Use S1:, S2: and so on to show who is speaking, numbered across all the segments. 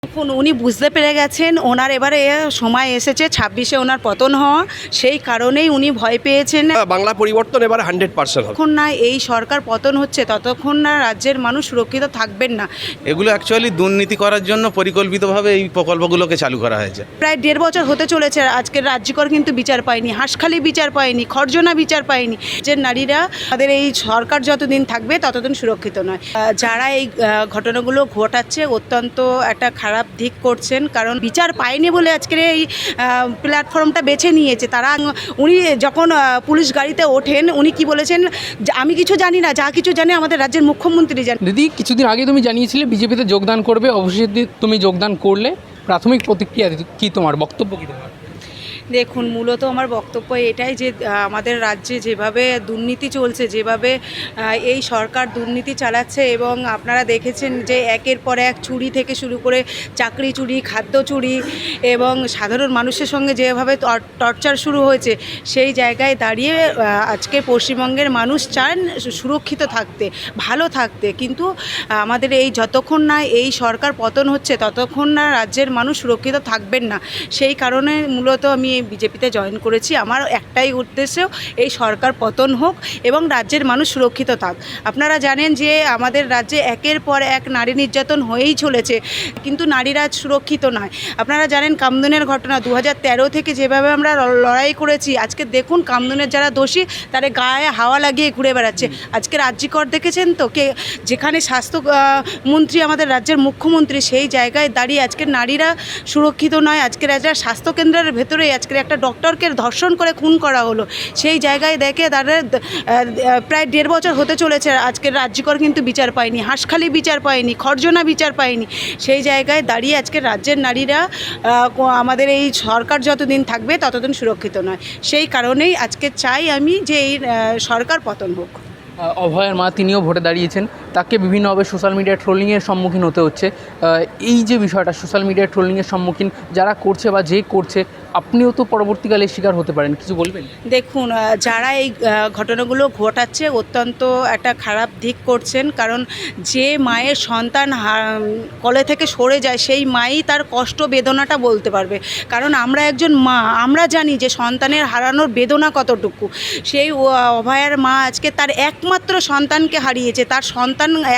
S1: দেখুন, উনি বুঝতে পেরে গেছেন ওনার এবারে সময় এসেছে ২৬-এ ওনার পতন হওয়া, সেই কারণেই উনি ভয় পেয়েছেন।
S2: বাংলা পরিবর্তন এবার 100% হবে।
S1: যতক্ষণ না এই সরকার পতন হচ্ছে ততক্ষণ না রাজ্যের মানুষ সুরক্ষিত থাকবেন না।
S3: এগুলো অ্যাকচুয়ালি দুর্নীতি করার জন্য পরিকল্পিতভাবে এই প্রকল্পগুলোকে চালু করা হয়েছে।
S1: প্রায় ১.৫ বছর হতে চলেছে, আজকের রাজ্যকর কিন্তু বিচার পায়নি, হাঁসখালি বিচার পায়নি, খরজনা বিচার পায়নি। যে নারীরা আমাদের এই সরকার যতদিন থাকবে ততদিন সুরক্ষিত নয়। যারা এই ঘটনাগুলো ঘটাচ্ছে অত্যন্ত একটা খারাপ দিক করছেন, কারণ বিচার পায়নি বলে আজকের এই প্ল্যাটফর্মটা বেছে নিয়েছে তারা। উনি যখন পুলিশ গাড়িতে ওঠেন উনি কি বলেছেন, আমি কিছু জানি না, যা কিছু জানে আমাদের রাজ্যের মুখ্যমন্ত্রী জানেন।
S4: দিদি, কিছুদিন আগে তুমি জানিয়েছিলে বিজেপিতে যোগদান করবে, অবশ্যই তুমি যোগদান করলে। প্রাথমিক প্রতিক্রিয়া কি, তোমার বক্তব্য কী তোমার?
S1: দেখুন, মূলত আমার বক্তব্য এটাই যে আমাদের রাজ্যে যেভাবে দুর্নীতি চলছে, যেভাবে এই সরকার দুর্নীতি চালাচ্ছে, এবং আপনারা দেখেছেন যে একের পর এক চুরি থেকে শুরু করে চাকরি চুরি, খাদ্য চুরি, এবং সাধারণ মানুষের সঙ্গে যেভাবে টর্চার শুরু হয়েছে, সেই জায়গায় দাঁড়িয়ে আজকে পশ্চিমবঙ্গের মানুষ চান সুরক্ষিত থাকতে, ভালো থাকতে। কিন্তু আমাদের এই যতক্ষণ না এই সরকার পতন হচ্ছে ততক্ষণ না রাজ্যের মানুষ সুরক্ষিত থাকবেন না। সেই কারণে মূলত আমি বিজেপিতে জয়েন করেছি। আমার একটাই উদ্দেশ্য, এই সরকার পতন হোক এবং রাজ্যের মানুষ সুরক্ষিত থাক। আপনারা জানেন যে আমাদের রাজ্যে একের পর এক নারী নির্যাতন হয়েই চলেছে, কিন্তু নারীরা সুরক্ষিত নয়। আপনারা জানেন কামদুনের ঘটনা 2013 থেকে যেভাবে আমরা লড়াই করেছি, আজকে দেখুন কামদুনের যারা দোষী তাদের গায়ে হাওয়া লাগিয়ে ঘুরে বেড়াচ্ছে। আজকে রাজ্যকর দেখেছেন তো, যেখানে স্বাস্থ্য মন্ত্রী আমাদের রাজ্যের মুখ্যমন্ত্রী, সেই জায়গায় দাঁড়িয়ে আজকের নারীরা সুরক্ষিত নয়। আজকের স্বাস্থ্যকেন্দ্রের ভেতরে আজকের একটা ডক্টরকে ধর্ষণ করে খুন করা হলো, সেই জায়গায় দেখে তাদের প্রায় ১.৫ বছর হতে চলেছে, আজকের রাজ্যকর কিন্তু বিচার পায়নি, হাঁসখালি বিচার পায়নি, খরজনা বিচার পায়নি। সেই জায়গায় দাঁড়িয়ে আজকের রাজ্যের নারীরা আমাদের এই সরকার যতদিন থাকবে ততদিন সুরক্ষিত নয়। সেই কারণেই আজকে চাই আমি যে এই সরকার পতন হোক।
S4: অভয়ের মা, তিনিও ভোটে দাঁড়িয়েছেন, তাকে বিভিন্নভাবে সোশ্যাল মিডিয়া ট্রোলিংয়ের সম্মুখীন হতে হচ্ছে। এই যে বিষয়টা, সোশ্যাল মিডিয়া ট্রোলিংয়ের সম্মুখীন যারা করছে বা যে করছে, আপনিও তো পরবর্তীকালে শিকার হতে পারেন, কিছু বলবেন?
S1: দেখুন, যারা এই ঘটনাগুলো ঘটাচ্ছে অত্যন্ত একটা খারাপ দিক করছেন, কারণ যে মায়ের সন্তান কোলে থেকে সরে যায় সেই মাই তার কষ্ট বেদনাটা বলতে পারবে। কারণ আমরা একজন মা, আমরা জানি যে সন্তানের হারানোর বেদনা কতটুকু। সেই অভয়ার মা আজকে তার একমাত্র সন্তানকে হারিয়েছে, তার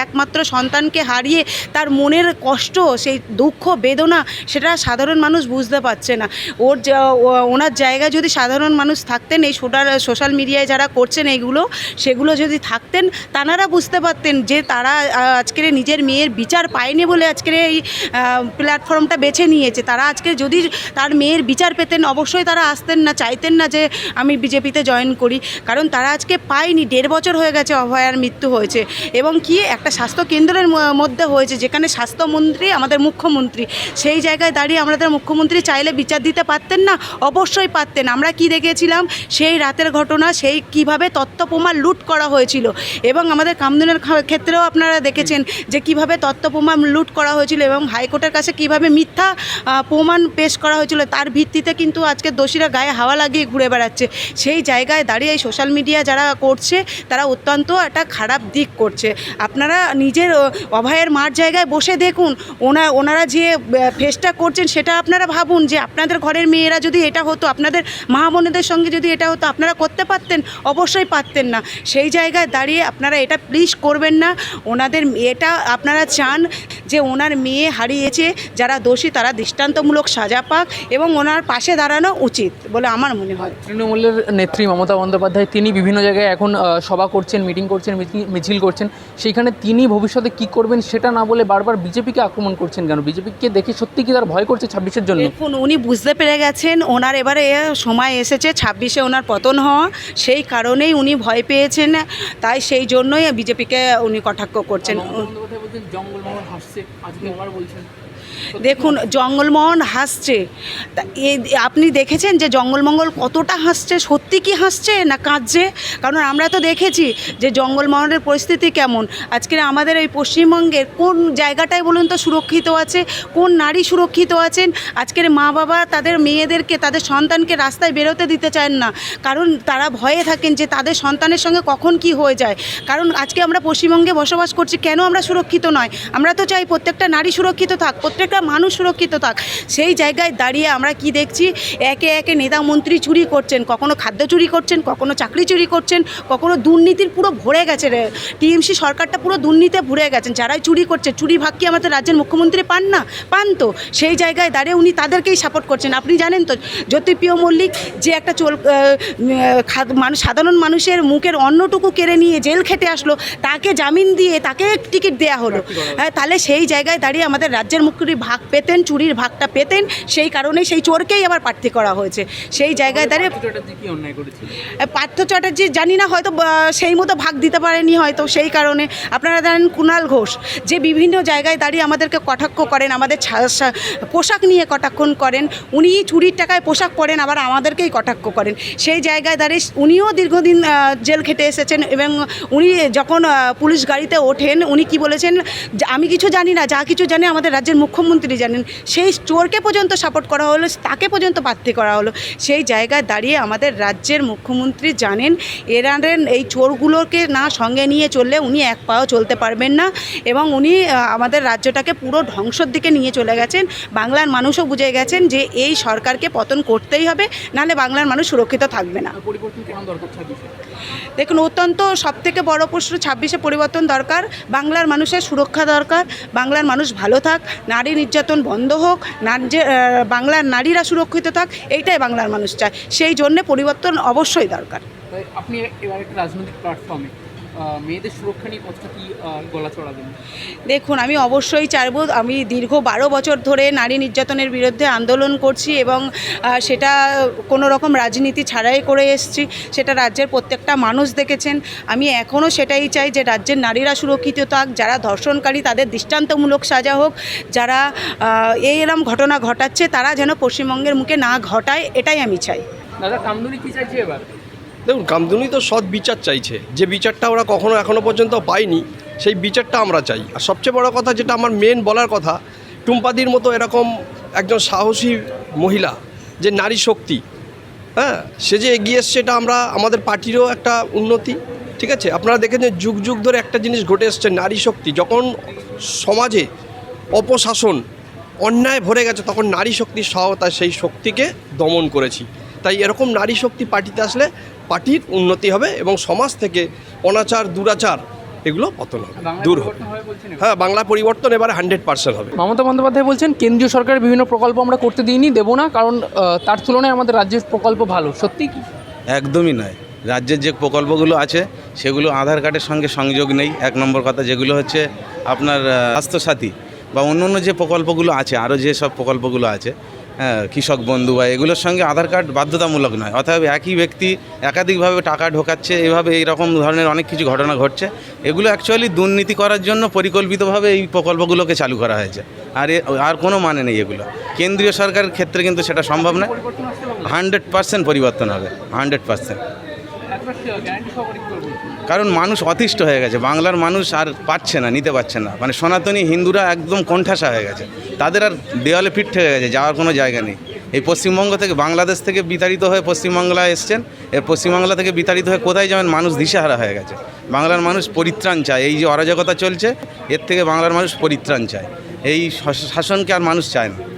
S1: একমাত্র সন্তানকে হারিয়ে তার মনের কষ্ট, সেই দুঃখ বেদনা, সেটা সাধারণ মানুষ বুঝতে পারছে না। ওনার জায়গায় যদি সাধারণ মানুষ থাকতেন, এই সোশ্যাল মিডিয়ায় যারা করছেন এইগুলো, সেগুলো যদি থাকতেন, তারা বুঝতে পারতেন যে তারা আজকের নিজের মেয়ের বিচার পায়নি বলে আজকের এই প্ল্যাটফর্মটা বেছে নিয়েছে। তারা আজকে যদি তার মেয়ের বিচার পেতেন, অবশ্যই তারা আসতেন না, চাইতেন না যে আমি বিজেপিতে জয়েন করি। কারণ তারা আজকে পায়নি। ১.৫ বছর হয়ে গেছে অভয়ার মৃত্যু হয়েছে, এবং কি একটা স্বাস্থ্য কেন্দ্রের মধ্যে হয়েছে, যেখানে স্বাস্থ্যমন্ত্রী আমাদের মুখ্যমন্ত্রী। সেই জায়গায় দাঁড়িয়ে আমাদের মুখ্যমন্ত্রী চাইলে বিচার দিতে পারতেন না? অবশ্যই পারতেন। আমরা কি দেখেছিলাম সেই রাতের ঘটনা, সেই কিভাবে তথ্য প্রমাণ লুট করা হয়েছিল, এবং আমাদের কামদুনের ক্ষেত্রেও আপনারা দেখেছেন যে কিভাবে তথ্য প্রমাণ লুট করা হয়েছিল, এবং হাইকোর্টের কাছে কিভাবে মিথ্যা প্রমাণ পেশ করা হয়েছিল। তার ভিত্তিতে কিন্তু আজকে দোষীরা গায়ে হাওয়া লাগিয়ে ঘুরে বেড়াচ্ছে। সেই জায়গায় দাঁড়িয়ে এই সোশ্যাল মিডিয়া যারা করছে তারা অত্যন্ত একটা খারাপ দিক করছে। আপনারা নিজের অভয়ের মার জায়গায় বসে দেখুন, ওনারা যে ফেসটা করছেন সেটা আপনারা ভাবুন, যে আপনাদের ঘরের মেয়েরা যদি এটা হতো, আপনাদের মা বোনেদের সঙ্গে যদি এটা হতো, আপনারা করতে পারতেন? অবশ্যই পারতেন না। সেই জায়গায় দাঁড়িয়ে আপনারা এটা প্লিজ করবেন না। ওনাদের এটা আপনারা চান যে ওনার মেয়ে হারিয়েছে, যারা দোষী তারা দৃষ্টান্তমূলক সাজা পাক, এবং ওনার পাশে দাঁড়ানো উচিত বলে আমার মনে হয়।
S4: তৃণমূলের নেত্রী মমতা বন্দ্যোপাধ্যায়, তিনি বিভিন্ন জায়গায় এখন সভা করছেন, মিটিং করছেন, মিছিল করছেন। সেইখানে তিনি ভবিষ্যতে কি করবেন সেটা না বলে বারবার বিজেপিকে আক্রমণ করছেন কেন? বিজেপিকে দেখে সত্যি কি তার ভয় করছে 26-এর জন্য?
S1: দেখুন, উনি বুঝতে পেরে গেছেন ওনার এবারে সময় এসেছে 26-এ ওনার পতন হওয়া, সেই কারণেই উনি ভয় পেয়েছেন, তাই সেই জন্যই বিজেপিকে উনি কটাক্ষ করছেন।
S4: জঙ্গলমহল হাসছে, আজকে আবার বলছেন।
S1: দেখুন, জঙ্গলমহল হাসছে, আপনি দেখেছেন যে জঙ্গলমহল কতটা হাসছে? সত্যি কি হাসছে না কাঁদছে? কারণ আমরা তো দেখেছি যে জঙ্গলমহলের পরিস্থিতি কেমন। আজকের আমাদের এই পশ্চিমবঙ্গের কোন জায়গাটায় বলুন তো সুরক্ষিত আছে, কোন নারী সুরক্ষিত আছেন? আজকের মা বাবা তাদের মেয়েদেরকে, তাদের সন্তানকে রাস্তায় বেরোতে দিতে চান না, কারণ তারা ভয়ে থাকেন যে তাদের সন্তানের সঙ্গে কখন কি হয়ে যায়। কারণ আজকে আমরা পশ্চিমবঙ্গে বসবাস করছি, কেন আমরা সুরক্ষিত নয়? আমরা তো চাই প্রত্যেকটা নারী সুরক্ষিত থাক, প্রত্যেকটা প্রত্যেকটা মানুষ সুরক্ষিত থাক। সেই জায়গায় দাঁড়িয়ে আমরা কি দেখছি, একে একে নেতা মন্ত্রী চুরি করছেন, কখনো খাদ্য চুরি করছেন, কখনো চাকরি চুরি করছেন, কখনো দুর্নীতির পুরো ভরে গেছে রে। টিএমসি সরকারটা পুরো দুর্নীতিতে ভরে গেছেন। যারাই চুরি করছে, চুরি ভাগ কি আমাদের রাজ্যের মুখ্যমন্ত্রী পান না? পান তো। সেই জায়গায় দাঁড়িয়ে উনি তাদেরকেই সাপোর্ট করছেন। আপনি জানেন তো জ্যোতিপ্রিয় মল্লিক যে একটা সাধারণ মানুষের মুখের অন্নটুকু কেড়ে নিয়ে জেল খেটে আসলো, তাকে জামিন দিয়ে তাকে টিকিট দেয়া হলো। হ্যাঁ, তাহলে সেই জায়গায় দাঁড়িয়ে আমাদের রাজ্যের মুখ্যমন্ত্রী ভাগ পেতেন, চুরির ভাগটা পেতেন, সেই কারণেই সেই চোরকেই আবার প্রার্থী করা হয়েছে। সেই জায়গায় দাঁড়িয়ে পার্থ চ্যাটার্জি জানি না, হয়তো সেই মতো ভাগ দিতে পারেনি হয়তো, সেই কারণে। আপনারা জানেন কুণাল ঘোষ যে বিভিন্ন জায়গায় দাঁড়িয়ে আমাদেরকে কটাক্ষ করেন, আমাদের পোশাক নিয়ে কটাক্ষ করেন, উনি চুরির টাকায় পোশাক পরেন, আবার আমাদেরকেই কটাক্ষ করেন। সেই জায়গায় দাঁড়িয়ে উনিও দীর্ঘদিন জেল খেটে এসেছেন এবং উনি যখন পুলিশ গাড়িতে ওঠেন উনি কি বলেছেন, যে আমি কিছু জানি না, যা কিছু জানি আমাদের রাজ্যের মুখ্যমন্ত্রী জানেন। সেই চোরকে পর্যন্ত সাপোর্ট করা হলো, তাকে পর্যন্ত প্রার্থী করা হলো। সেই জায়গায় দাঁড়িয়ে আমাদের রাজ্যের মুখ্যমন্ত্রী জানেন এই চোরগুলোকে না সঙ্গে নিয়ে চললে উনি এক পাও চলতে পারবেন না এবং উনি আমাদের রাজ্যটাকে পুরো ধ্বংসের দিকে নিয়ে চলে গেছেন। বাংলার মানুষও বুঝে গেছেন যে এই সরকারকে পতন করতেই হবে, নাহলে বাংলার মানুষ সুরক্ষিত থাকবে না। দেখুন, অত্যন্ত সবথেকে বড় প্রশ্ন 26-এ পরিবর্তন দরকার। বাংলার মানুষের সুরক্ষা দরকার, বাংলার মানুষ ভালো থাক, নারী নির্যাতন বন্ধ হোক, বাংলার নারীরা সুরক্ষিত থাক, এইটাই বাংলার মানুষ চায়। সেই জন্যে পরিবর্তন অবশ্যই দরকার।
S4: আপনি এবার একটা রাজনৈতিক প্ল্যাটফর্মে মেয়েদের সুরক্ষা নিয়ে কতটা কি গলা চড়াবেন?
S1: দেখুন, আমি অবশ্যই চাইব, আমি দীর্ঘ 12 বছর ধরে নারী নির্যাতনের বিরুদ্ধে আন্দোলন করছি এবং সেটা কোনো রকম রাজনীতি ছাড়াই করে এসেছি। সেটা রাজ্যের প্রত্যেকটা মানুষ দেখেছেন। আমি এখনও সেটাই চাই যে রাজ্যের নারীরা সুরক্ষিত থাক, যারা ধর্ষণকারী তাদের দৃষ্টান্তমূলক সাজা হোক, যারা এরকম ঘটনা ঘটাচ্ছে তারা যেন পশ্চিমবঙ্গের মুখে না ঘটায়, এটাই আমি চাই।
S4: দাদা, কামদুনি কি চাইছে এবার?
S2: দেখুন, কামদুনি তো সৎ বিচার চাইছে, যে বিচারটা ওরা এখনো পর্যন্ত পায়নি, সেই বিচারটা আমরা চাই। আর সবচেয়ে বড় কথা যেটা আমার মেন বলার কথা, টুম্পাদির মতো এরকম একজন সাহসী মহিলা, যে নারী শক্তি, হ্যাঁ, সে যে এগিয়ে এসছে, এটা আমাদের পার্টিরও একটা উন্নতি। ঠিক আছে, আপনারা দেখেন যে যুগ যুগ ধরে একটা জিনিস ঘটে এসছে, নারী শক্তি। যখন সমাজে অপশাসন অন্যায় ভরে গেছে, তখন নারী শক্তির সহায়তায় সেই শক্তিকে দমন করেছি। তাই এরকম নারী শক্তি পার্টিতে আসলে পার্টির উন্নতি হবে এবং সমাজ থেকে অনাচার দুরাচার এগুলো পতন হবে, দূর হবে। হ্যাঁ, বাংলা পরিবর্তন এবারে 100% হবে।
S4: মমতা বন্দ্যোপাধ্যায় বলছেন কেন্দ্রীয় সরকারের বিভিন্ন প্রকল্প আমরা করতে দিইনি, দেবো না, কারণ তার তুলনায় আমাদের রাজ্যের প্রকল্প ভালো। সত্যি কি?
S3: একদমই নয়। রাজ্যের যে প্রকল্পগুলো আছে সেগুলো আধার কার্ডের সঙ্গে সংযোগ নেই, এক নম্বর কথা। যেগুলো হচ্ছে আপনার স্বাস্থ্যসাথী বা অন্য যে প্রকল্পগুলো আছে, আরও যে সব প্রকল্পগুলো আছে, হ্যাঁ, কৃষক বন্ধু বা এগুলোর সঙ্গে আধার কার্ড বাধ্যতামূলক নয়। অতএব একই ব্যক্তি একাধিকভাবে টাকা ঢোকাচ্ছে, এইভাবে এইরকম ধরনের অনেক কিছু ঘটনা ঘটছে। এগুলো অ্যাকচুয়ালি দুর্নীতি করার জন্য পরিকল্পিতভাবে এই প্রকল্পগুলোকে চালু করা হয়েছে। আর কোনো মানে নেই এগুলো। কেন্দ্রীয় সরকারের ক্ষেত্রে কিন্তু সেটা সম্ভব না। 100% পরিবর্তন হবে, 100%। কারণ মানুষ অতিষ্ঠ হয়ে গেছে, বাংলার মানুষ আর পাচ্ছে না, নিতে পারছে না। মানে সনাতনী হিন্দুরা একদম কোণঠাসা হয়ে গেছে, তাদের আর দেওয়ালে পিঠ হয়ে গেছে, যাওয়ার কোনো জায়গা নেই। এই পশ্চিমবঙ্গ থেকে, বাংলাদেশ থেকে বিতাড়িত হয়ে পশ্চিমবাংলায় এসছেন, এর পশ্চিমবাংলা থেকে বিতাড়িত হয়ে কোথায় যাবেন, মানুষ দিশেহারা হয়ে গেছে। বাংলার মানুষ পরিত্রাণ চায়। এই যে অরাজকতা চলছে, এর থেকে বাংলার মানুষ পরিত্রাণ চায়। এই শাসনকে আর মানুষ চায় না।